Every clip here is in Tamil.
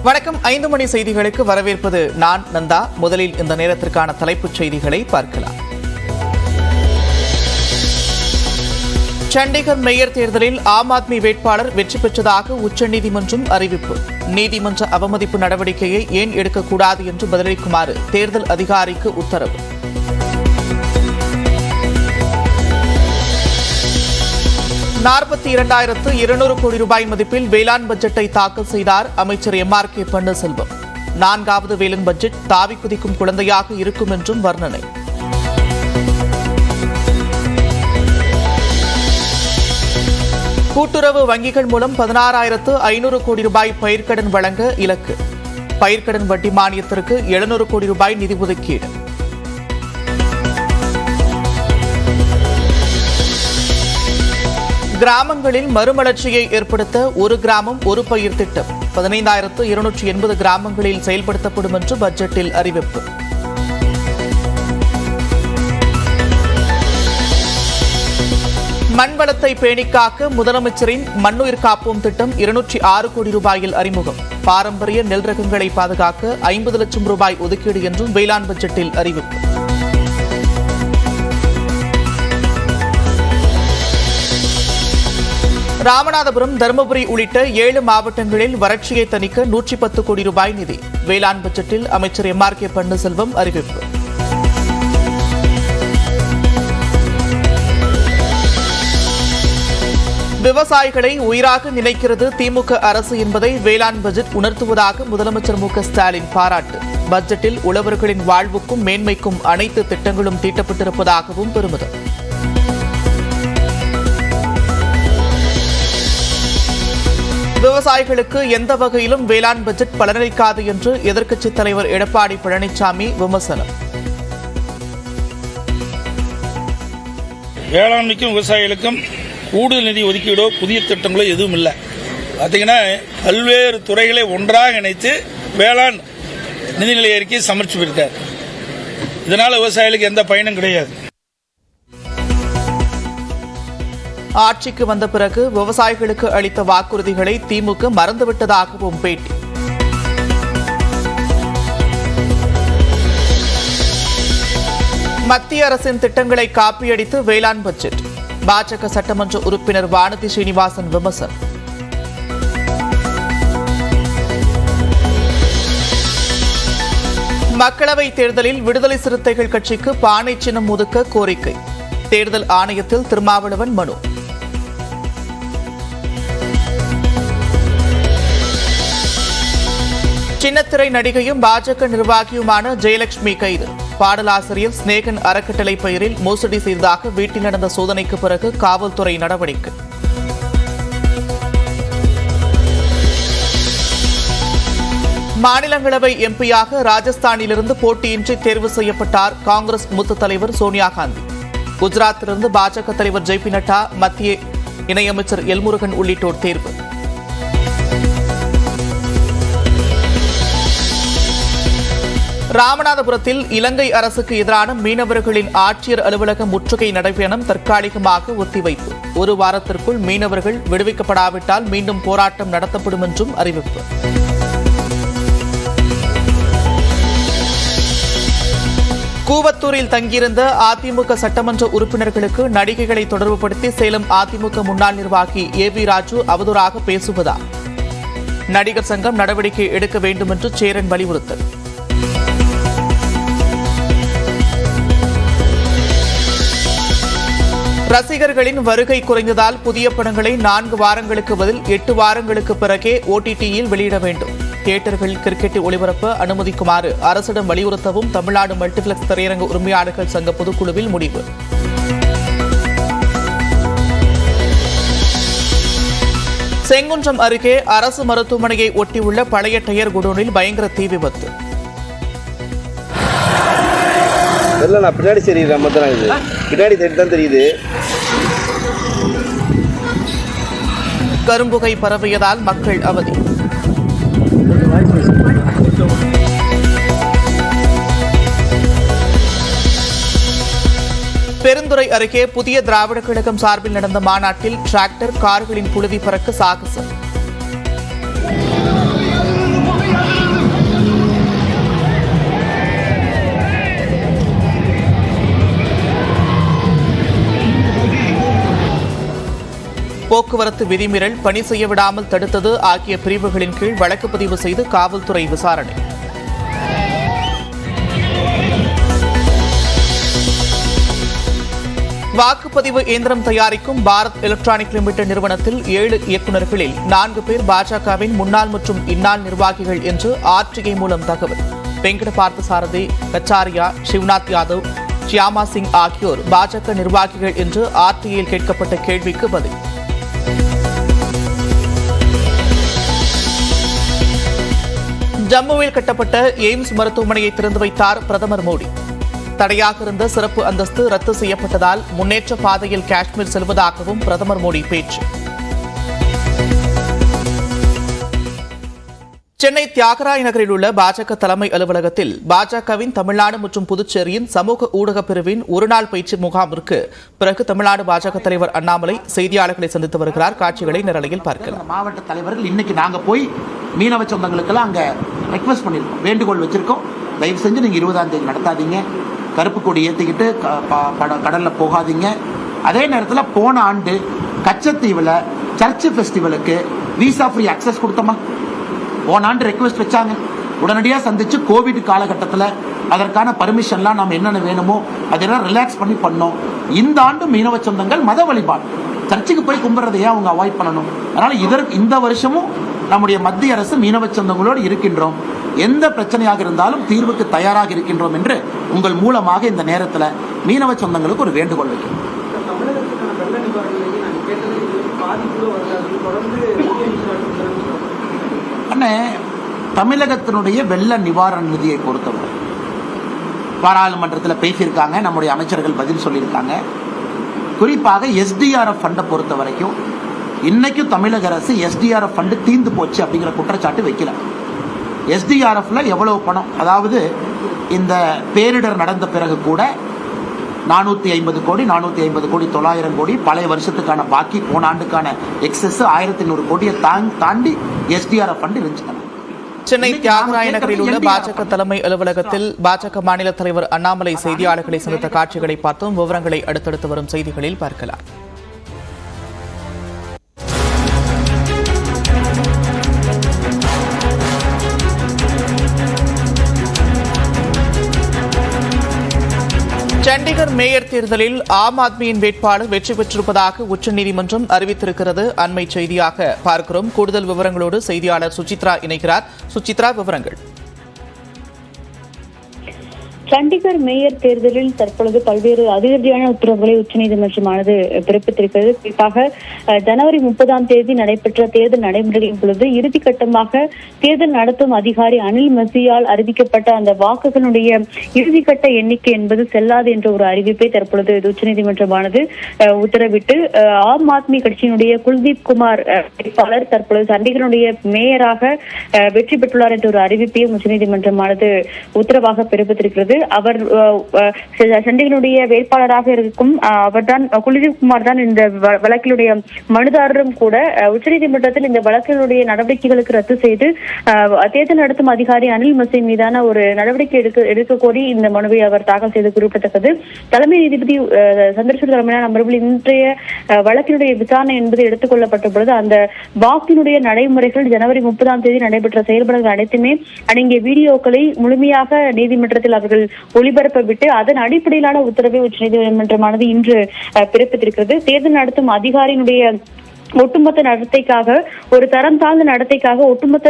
வணக்கம். 5 மணி செய்திகளுக்கு வரவேற்பது நான் நந்தா. முதலில் இந்த நேரத்திற்கான தலைப்புச் செய்திகளை பார்க்கலாம். சண்டிகர் மேயர் தேர்தலில் ஆம் ஆத்மி வேட்பாளர் வெற்றி பெற்றதாக உச்சநீதிமன்றம் அறிவிப்பு. நீதிமன்ற அவமதிப்பு நடவடிக்கையை ஏன் எடுக்கக்கூடாது என்று பதிலளிக்குமாறு தேர்தல் அதிகாரிக்கு உத்தரவு. ₹42,200 கோடி மதிப்பில் வேளாண் பட்ஜெட்டை தாக்கல் செய்தார் அமைச்சர் MRK பன்னீர்செல்வம். 4வது வேளாண் பட்ஜெட் தாவி குதிக்கும் குழந்தையாக இருக்கும் என்றும் வர்ணனை. கூட்டுறவு வங்கிகள் மூலம் ₹16,500 கோடி பயிர்க்கடன் வழங்க இலக்கு. பயிர்க்கடன் வட்டி மானியத்திற்கு ₹700 கோடி நிதி ஒதுக்கீடு. கிராமங்களில் மறுமலர்ச்சியை ஏற்படுத்த ஒரு கிராமம் ஒரு பயிர் திட்டம் 15,280 கிராமங்களில் செயல்படுத்தப்படும் என்று பட்ஜெட்டில் அறிவிப்பு. மண்வளத்தை பேணிக்காக்க முதலமைச்சரின் மண்ணுயிர் காப்போம் திட்டம் ₹206 கோடி அறிமுகம். பாரம்பரிய நெல் ரகங்களை பாதுகாக்க ₹50 லட்சம் ஒதுக்கீடு என்றும் வேளாண் பட்ஜெட்டில் அறிவிப்பு. ராமநாதபுரம், தருமபுரி உள்ளிட்ட 7 மாவட்டங்களில் வறட்சியை தணிக்க ₹110 கோடி நிதி. வேளாண் பட்ஜெட்டில் அமைச்சர் MRK பன்னீர்செல்வம் அறிவிப்பு. விவசாயிகளை உயிராக நினைக்கிறது திமுக அரசு என்பதை வேளாண் பட்ஜெட் உணர்த்துவதாக முதலமைச்சர் மு.க. ஸ்டாலின் பாராட்டு. பட்ஜெட்டில் உழவர்களின் வாழ்வுக்கும் மேன்மைக்கும் அனைத்து திட்டங்களும் தீட்டப்பட்டிருப்பதாகவும் பெருமிதம். விவசாயிகளுக்கு எந்த வகையிலும் வேளாண் பட்ஜெட் பலனளிக்காது என்று எதிர்க்கட்சித் தலைவர் எடப்பாடி பழனிசாமி விமர்சனம். வேளாண்மைக்கும் விவசாயிகளுக்கும் கூடுதல் நிதி ஒதுக்கீடோ புதிய திட்டங்களோ எதுவும் இல்லை. பார்த்தீங்கன்னா பல்வேறு துறைகளை ஒன்றாக இணைத்து வேளாண் நிதிநிலை அறிக்கை சமர்ப்பித்திருக்கார். இதனால் விவசாயிகளுக்கு எந்த பயனும் கிடையாது. ஆட்சிக்கு வந்த பிறகு விவசாயிகளுக்கு அளித்த வாக்குறுதிகளை திமுக மறந்துவிட்டதாகவும் பேட்டி. மத்திய அரசின் திட்டங்களை காப்பியடித்து வேளாண் பட்ஜெட். பாஜக சட்டமன்ற உறுப்பினர் வானதி ஸ்ரீனிவாசன் விமர்சனம். மக்களவைத் தேர்தலில் விடுதலை சிறுத்தைகள் கட்சிக்கு பானை சின்னம் ஒதுக்க கோரிக்கை. தேர்தல் ஆணையத்தில் திருமாவளவன் மனு. சின்னத்திரை நடிகையும் பாஜக நிர்வாகியுமான ஜெயலட்சுமி கைது. பாடலாசிரியர் ஸ்நேகன் அறக்கட்டளை பெயரில் மோசடி செய்ததாக வீட்டில் நடந்த சோதனைக்கு பிறகு காவல்துறை நடவடிக்கை. மாநிலங்களவை எம்பியாக ராஜஸ்தானிலிருந்து போட்டியின்றி தேர்வு செய்யப்பட்டார் காங்கிரஸ் மூத்த தலைவர் சோனியா காந்தி. குஜராத்திலிருந்து பாஜக தலைவர் JP நட்டா, மத்திய இணையமைச்சர் எல்முருகன் உள்ளிட்டோர் தேர்வு. ராமநாதபுரத்தில் இலங்கை அரசுக்கு எதிரான மீனவர்களின் ஆட்சியர் அலுவலக முற்றுகை நடைபயணம் தற்காலிகமாக ஒத்திவைப்பு. ஒரு வாரத்திற்குள் மீனவர்கள் விடுவிக்கப்படாவிட்டால் மீண்டும் போராட்டம் நடத்தப்படும் என்றும் அறிவிப்பு. கூவத்தூரில் தங்கியிருந்த அதிமுக சட்டமன்ற உறுப்பினர்களுக்கு நடிகைகளை தொடர்புபடுத்தி சேலம் அதிமுக முன்னாள் நிர்வாகி AV ராஜு அவதூறாக பேசுவதா? நடிகர் சங்கம் நடவடிக்கை எடுக்க வேண்டும் என்று சேரன் வலியுறுத்தல். ரசிகர்களின் வருகை குறைந்ததால் புதிய படங்களை 4 வாரங்களுக்கு பதில் 8 வாரங்களுக்கு பிறகே OTTயில் வெளியிட வேண்டும். தியேட்டர்கள் கிரிக்கெட் ஒளிபரப்ப அனுமதிக்குமாறு அரசிடம் வலியுறுத்தவும் தமிழ்நாடு மல்டிபிளெக்ஸ் திரையரங்க உரிமையாளர்கள் சங்க பொதுக்குழுவில் முடிவு. செங்குன்றம் அருகே அரசு மருத்துவமனையை ஒட்டியுள்ள பழைய டயர் குடோனில் பயங்கர தீ விபத்து. பின்னாடி சரி பின்னாடி தான் தெரியுது. கரும்புகை பரவியதால் மக்கள் அவதி. பெருந்துறை அருகே புதிய திராவிட கழகம் சார்பில் நடந்த மாநாட்டில் டிராக்டர், கார்களின் புழுதி பறக்க சாகசம். போக்குவரத்து விதிமீறல், பணி செய்ய விடாமல் தடுத்தது ஆகிய பிரிவுகளின் கீழ் வழக்கு பதிவு செய்து காவல்துறை விசாரணை. வாக்குப்பதிவு இயந்திரம் தயாரிக்கும் பாரத் எலக்ட்ரானிக் லிமிடெட் நிறுவனத்தில் 7 இயக்குநர்களில் 4 பேர் பாஜகவின் முன்னாள் மற்றும் இந்நாள் நிர்வாகிகள் என்று ஆர்டிஐ மூலம் தகவல். வெங்கட பார்த்தசாரதி, கச்சாரியா, சிவநாத் யாதவ், ஷியாமா சிங் ஆகியோர் பாஜக நிர்வாகிகள் என்று ஆர்டிஐயில் கேட்கப்பட்ட கேள்விக்கு பதில். ஜம்முவில் கட்டப்பட்ட எய்ம்ஸ் மருத்துவமனையை திறந்து வைத்தார் பிரதமர் மோடி. தடையாக இருந்த சிறப்பு அந்தஸ்து ரத்து செய்யப்பட்டதால் முன்னேற்ற பாதையில் காஷ்மீர் செல்வதாகவும் பிரதமர் மோடி பேச்சு. சென்னை தியாகராய நகரில் உள்ள பாஜக தலைமை அலுவலகத்தில் பாஜகவின் தமிழ்நாடு மற்றும் புதுச்சேரியின் சமூக ஊடக பிரிவின் ஒருநாள் பயிற்சி முகாமிற்கு பிறகு தமிழ்நாடு பாஜக தலைவர் அண்ணாமலை செய்தியாளர்களை சந்தித்து வருகிறார். காட்சிகளை நேரலையில் பார்க்கலாம். மாவட்ட தலைவர்கள் இன்னைக்கு நாங்க போய் மீனவ சொந்தங்களுக்கெல்லாம் அங்க ரெக்வஸ்ட் பண்ணிருக்கோம், வேண்டுகோள் வச்சிருக்கோம். தயவு செஞ்சு நீங்க 20ஆம் தேதி நடத்தாதீங்க, கருப்பு கொடி ஏற்றிக்கிட்டு கடலில் போகாதீங்க. அதே நேரத்தில் போன ஆண்டு கச்சத்தீவில் சர்ச் ஃபெஸ்டிவலுக்கு விசா ஃப்ரீ அக்சஸ் கொடுத்தோமா? போன ஆண்டு ரெக்வெஸ்ட் வச்சாங்க, உடனடியாக சந்திச்சு கோவிட் காலகட்டத்தில் அதற்கான பர்மிஷன்லாம் நம்ம என்னென்ன வேணுமோ அதெல்லாம் ரிலாக்ஸ் பண்ணி பண்ணோம். இந்த ஆண்டு மீனவ சொந்தங்கள் மத வழிபாடு சர்ச்சுக்கு போய் கும்பிட்றதையே அவங்க அவாய்ட் பண்ணணும். அதனால் இந்த வருஷமும் நம்முடைய மத்திய அரசு மீனவ சொந்தங்களோடு இருக்கின்றோம். எந்த பிரச்சனையாக இருந்தாலும் தீர்வுக்கு தயாராக இருக்கின்றோம் என்று உங்கள் மூலமாக இந்த நேரத்தில் மீனவ சொந்தங்களுக்கு ஒரு வேண்டுகோள் வைக்கிறோம். அண்ணே, தமிழகத்தினுடைய வெள்ள நிவாரண நிதியை பொறுத்தவரை பாராளுமன்றத்தில் பேசியிருக்காங்க, நம்முடைய அமைச்சர்கள் பதில் சொல்லியிருக்காங்க. குறிப்பாக எஸ்டிஆர்எஃப் ஃபண்டை பொறுத்த வரைக்கும் இன்னைக்கும் தமிழக அரசு எஸ்டிஆர்எஃப் ஃபண்டு தீர்ந்து போச்சு அப்படிங்கிற குற்றச்சாட்டு வைக்கல. எஸ்டிஆர்எஃப்ல எவ்வளவு பணம், அதாவது இந்த பேரிடர் நடந்த பிறகு கூட 450 கோடி 900 கோடி பழைய வருஷத்துக்கான பாக்கி, போன ஆண்டுக்கான எக்ஸஸ் 1100 கோடியை தாண்டி எஸ்டிஆர்எஃப் ஃபண்ட் இருந்துச்சு. சென்னை தியாகராய நகரில் உள்ள பாஜக தலைமை அலுவலகத்தில் பாஜக மாநில தலைவர் அண்ணாமலை செய்தியாளர்களை சந்தித்த காட்சிகளை பார்த்தோம். விவரங்களை அடுத்தடுத்து வரும் செய்திகளில் பார்க்கலாம். சண்டிகர் மேயர் தேர்தலில் ஆம் ஆத்மியின் வேட்பாளர் வெற்றி பெற்றிருப்பதாக உச்சநீதிமன்றம் அறிவித்திருக்கிறது. அண்மை செய்தியாக பார்க்கிறோம். கூடுதல் விவரங்களோடு செய்தியாளர் சுசித்ரா இணைகிறார். சுசித்ரா, விவரங்கள். சண்டிகர் மேயர் தேர்தலில் தற்பொழுது பல்வேறு அதிரடியான உத்தரவுகளை உச்சநீதிமன்றமானது பிறப்பித்திருக்கிறது. குறிப்பாக ஜனவரி 30ஆம் தேதி நடைபெற்ற தேர்தல் நடைமுறைகளின் பொழுது இறுதிக்கட்டமாக தேர்தல் நடத்தும் அதிகாரி அனில் மசியால் அறிவிக்கப்பட்ட அந்த வாக்குகளுடைய இறுதிக்கட்ட எண்ணிக்கை என்பது செல்லாது என்ற ஒரு அறிவிப்பை தற்பொழுது உச்சநீதிமன்றமானது உத்தரவிட்டு ஆம் ஆத்மி கட்சியினுடைய குல்தீப் குமார் வேட்பாளர் தற்பொழுது சண்டிகருடைய மேயராக வெற்றி பெற்றுள்ளார் என்ற ஒரு அறிவிப்பையும் உச்சநீதிமன்றமானது உத்தரவாக பிறப்பித்திருக்கிறது. அவர் சண்டிகருடைய வேட்பாளராக இருக்கும் அவர்தான் குல்தீப் குமார் தான் இந்த வழக்கிலுடைய மனுதாரரும் கூட. உச்சநீதிமன்றத்தில் இந்த வழக்கினுடைய நடவடிக்கைகளுக்கு ரத்து செய்து தேர்தல் நடத்தும் அதிகாரி அனில் மசி மீதான ஒரு நடவடிக்கை எடுக்க கோரி இந்த மனுவை அவர் தாக்கல் செய்து குறிப்பிடத்தக்கது. தலைமை நீதிபதி சந்திரசூட் தலைமையிலான அமர்வில் இன்றைய வழக்கினுடைய விசாரணை என்பது எடுத்துக் கொள்ளப்பட்ட பொழுது அந்த வாக்கினுடைய நடைமுறைகள் ஜனவரி 30ஆம் தேதி நடைபெற்ற செயல்பாடுகள் அனைத்துமே அடங்கிய வீடியோக்களை முழுமையாக நீதிமன்றத்தில் அவர்கள் ஒளிபரப்ப விட்டு அதன் அடிப்படையிலான உத்தரவை உச்சநீதிமன்றமானது இன்று பிறப்பித்திருக்கிறது. தேர்தல் நடத்தும் அதிகாரியினுடைய ஒட்டுமொத்த நடத்தைக்காக, ஒரு தரம் தாழ்ந்த நடத்தைக்காக ஒட்டுமொத்த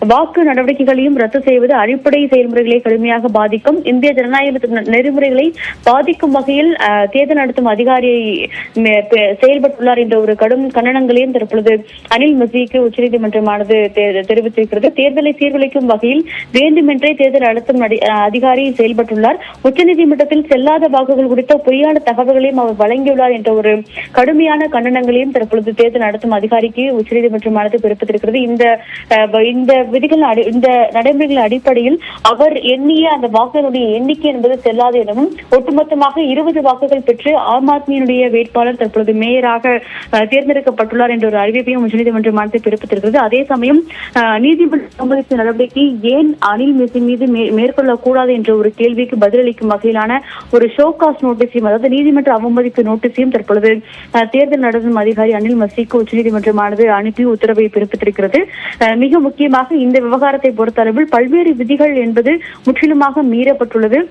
வாக்கு நடவடிக்கைகளையும் ரத்து செய்வது அடிப்படை செயல்முறைகளை கடுமையாக பாதிக்கும், இந்திய ஜனநாயக நெறிமுறைகளை பாதிக்கும் வகையில் தேர்தல் நடத்தும் அதிகாரியை செயல்பட்டுள்ளார் என்ற ஒரு கடும் கண்டனங்களையும் தற்பொழுது அனில் மசிக்கு உச்சநீதிமன்றமானது தெரிவித்திருக்கிறது. தேர்தலை சீர்குலைக்கும் வகையில் வேண்டுமென்றே தேர்தல் நடத்தும் அதிகாரி செயல்பட்டுள்ளார், உச்சநீதிமன்றத்தில் செல்லாத வாக்குகள் குறித்த பொய்யான தகவல்களையும் அவர் வழங்கியுள்ளார் என்ற ஒரு கடுமையான கண்டனங்களையும் தற்பொழுது தேர்தல் நடத்தும் அதிகாரிக்கு உச்சநீதிமன்றமானது பிறப்பித்திருக்கிறது. இந்த விதிகள் இந்த நடைமுறைகள் அடிப்படையில் அவர் எண்ணிய அந்த வாக்குகளுடைய எண்ணிக்கை என்பது செல்லாது எனவும் ஒட்டுமொத்தமாக 20 வாக்குகள் பெற்று ஆம் ஆத்மியினுடைய வேட்பாளர் தற்பொழுது மேயராக தேர்ந்தெடுக்கப்பட்டுள்ளார் என்ற ஒரு அறிவிப்பையும் உச்சநீதிமன்றமானது பிறப்பித்திருக்கிறது. அதே சமயம் நீதிமன்ற நடவடிக்கை ஏன் அனில் மசி மீது மேற்கொள்ளக்கூடாது என்ற ஒரு கேள்விக்கு பதிலளிக்கும் வகையிலான ஒரு ஷோகாஸ் நோட்டீஸையும், அதாவது நீதிமன்ற அவமதிப்பு நோட்டீஸையும் தற்பொழுது தேர்தல் நடத்தும் அதிகாரி அனில் மசிக்கு உச்சநீதிமன்றமானது அனுப்பி உத்தரவை பிறப்பித்திருக்கிறது. மிக முக்கியமாக இந்த விவகாரத்தை பொறுத்தளவில் பல்வேறு விதிகள் என்பது முற்றிலுமாக மீறப்பட்டுள்ளது.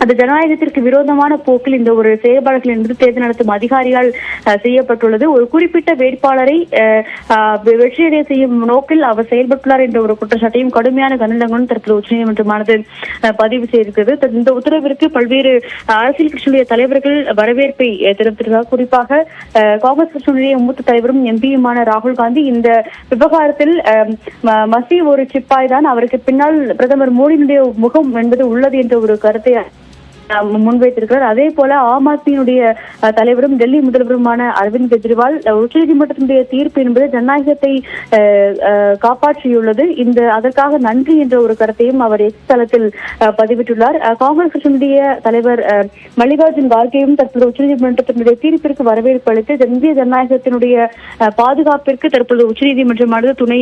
அது ஜனநாயகத்திற்கு விரோதமான போக்கில் இந்த ஒரு செயல்பாடுகள் என்பது தேர்தல் நடத்தும் அதிகாரியால் செய்யப்பட்டுள்ளது. ஒரு குறிப்பிட்ட வேட்பாளரை வெற்றியடைய செய்யும் நோக்கில் அவர் செயல்பட்டுள்ளார் என்ற ஒரு குற்றச்சாட்டையும் கடுமையான கண்டனங்களும் தற்போது உச்சநீதிமன்றமானது பதிவு செய்திருக்கிறது. இந்த உத்தரவிற்கு பல்வேறு அரசியல் கட்சியுடைய தலைவர்கள் வரவேற்பை தெரிவித்திருக்கிறார். குறிப்பாக காங்கிரஸ் கட்சியினுடைய மூத்த தலைவரும் எம்பியுமான ராகுல் காந்தி இந்த விவகாரத்தில் மசி ஒரு சிப்பாய் தான், அவருக்கு பின்னால் பிரதமர் மோடியினுடைய முகம் என்பது உள்ளது என்ற ஒரு கருத்தை முன்வைத்திருக்கிறார். அதே போல ஆம் ஆத்மியினுடைய தலைவரும் டெல்லி முதல்வருமான அரவிந்த் கெஜ்ரிவால் உச்சநீதிமன்றத்தினுடைய தீர்ப்பு என்பது ஜனநாயகத்தை காப்பாற்றியுள்ளது, அதற்காக நன்றி என்ற ஒரு கருத்தையும் அவர் எக்ஸ் தளத்தில் பதிவிட்டுள்ளார். காங்கிரஸ் கட்சியினுடைய தலைவர் மல்லிகார்ஜுன் கார்கேயும் தற்போது உச்சநீதிமன்றத்தினுடைய தீர்ப்பிற்கு வரவேற்பு அளித்து இந்திய ஜனநாயகத்தினுடைய பாதுகாப்பிற்கு தற்போது உச்சநீதிமன்றமானது துணை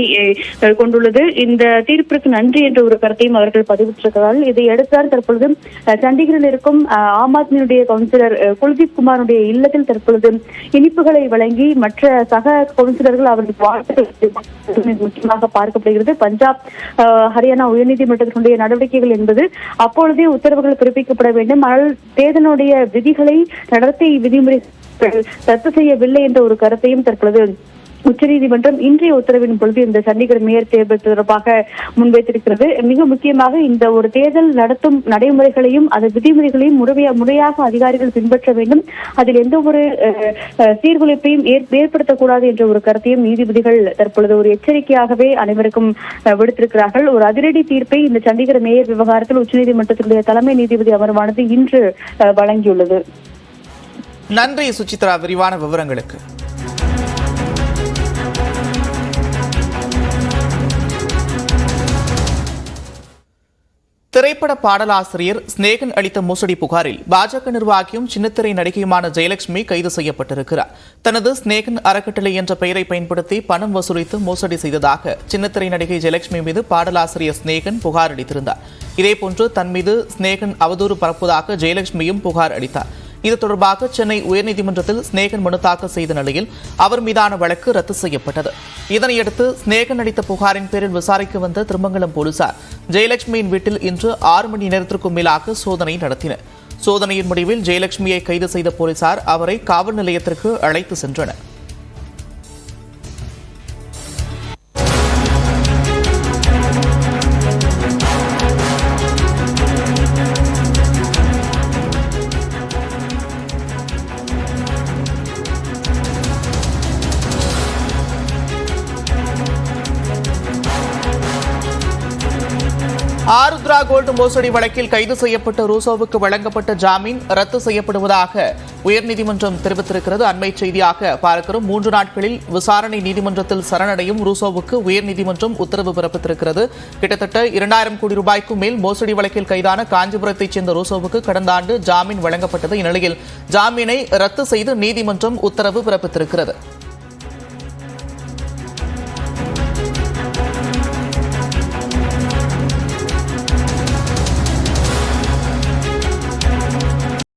கொண்டுள்ளது, இந்த தீர்ப்பிற்கு நன்றி என்ற ஒரு கருத்தையும் அவர்கள் பதிவிட்டிருக்கிறார்கள். இதை அடுத்துதான் தற்பொழுது சண்டிகரில் இருக்கும் ஆம் ஆத்மியினுடைய கவுன்சிலர் குல்தீப் குமாருடைய இல்லத்தில் தற்பொழுது இனிப்புகளை வழங்கி மற்ற சக கவுன்சிலர்கள் அவர்களுக்கு வாழ்த்துக்கள் முக்கியமாக பார்க்கப்படுகிறது. பஞ்சாப் ஹரியானா உயர்நீதிமன்றத்தினுடைய நடவடிக்கைகள் என்பது அப்பொழுதே உத்தரவுகள் பிறப்பிக்கப்பட வேண்டும், ஆனால் தேர்தலுடைய விதிகளை நடத்தை விதிமுறை ரத்து செய்யவில்லை என்ற ஒரு கருத்தையும் தற்பொழுது உச்சநீதிமன்றம் இன்றைய உத்தரவின் பொழுது இந்த சண்டிகர் மேயர் தேர்தல் தொடர்பாக முன்வைத்திருக்கிறது. மிக முக்கியமாக இந்த ஒரு தேர்தல் நடத்தும் நடைமுறைகளையும் அது விதிமுறைகளையும் முறையாக அதிகாரிகள் பின்பற்ற வேண்டும், அதில் எந்த ஒரு சீர்குலைப்பையும் ஏற்படுத்தக்கூடாது என்ற ஒரு கருத்தையும் நீதிபதிகள் தற்பொழுது ஒரு எச்சரிக்கையாகவே அனைவருக்கும் விடுத்திருக்கிறார்கள். ஒரு அதிரடி தீர்ப்பை இந்த சண்டிகர் மேயர் விவகாரத்தில் உச்சநீதிமன்றத்தினுடைய தலைமை நீதிபதி அமர்வானது இன்று வழங்கியுள்ளது. நன்றி சுசித்ரா, விரிவான விவரங்களுக்கு. திரைப்பட பாடலாசிரியர் ஸ்நேகன் அளித்த மோசடி புகாரில் பாஜக நிர்வாகியும் சின்னத்திரை நடிகையுமான ஜெயலட்சுமி கைது செய்யப்பட்டிருக்கிறார். தனது ஸ்நேகன் அறக்கட்டளை என்ற பெயரை பயன்படுத்தி பணம் வசூலித்து மோசடி செய்ததாக சின்னத்திரை நடிகை ஜெயலட்சுமி மீது பாடலாசிரியர் ஸ்நேகன் புகார் அளித்திருந்தார். இதேபோன்று தன் மீது ஸ்நேகன் அவதூறு பரப்புவதாக ஜெயலட்சுமியும் புகார் அளித்தார். இது தொடர்பாக சென்னை உயர்நீதிமன்றத்தில் ஸ்நேகன் மனு தாக்கல் செய்த நிலையில் அவர் மீதான வழக்கு ரத்து செய்யப்பட்டது. இதனையடுத்து ஸ்நேகன் அளித்த புகாரின் பேரில் விசாரிக்க வந்த திருமங்கலம் போலீசார் ஜெயலட்சுமியின் வீட்டில் இன்று 6 மணி நேரத்திற்கும் மேலாக சோதனை நடத்தினர். சோதனையின் முடிவில் ஜெயலட்சுமியை கைது செய்த போலீசார் அவரை காவல் நிலையத்திற்கு அழைத்து சென்றனர். ஆருத்ரா கோல்டு மோசடி வழக்கில் கைது செய்யப்பட்ட ரூசோவுக்கு வழங்கப்பட்ட ஜாமீன் ரத்து செய்யப்படுவதாக உயர்நீதிமன்றம் தெரிவித்திருக்கிறது. அண்மை செய்தியாக பார்க்கிறோம். 3 நாட்களில் விசாரணை நீதிமன்றத்தில் சரணடையும் ரூசோவுக்கு உயர்நீதிமன்றம் உத்தரவு பிறப்பித்திருக்கிறது. கிட்டத்தட்ட 2000 கோடி ரூபாய்க்கும் மேல் மோசடி வழக்கில் கைதான காஞ்சிபுரத்தைச் சேர்ந்த ரூசோவுக்கு கடந்த ஆண்டு ஜாமீன் வழங்கப்பட்டது. இந்நிலையில் ஜாமீனை ரத்து செய்து நீதிமன்றம் உத்தரவு பிறப்பித்திருக்கிறது.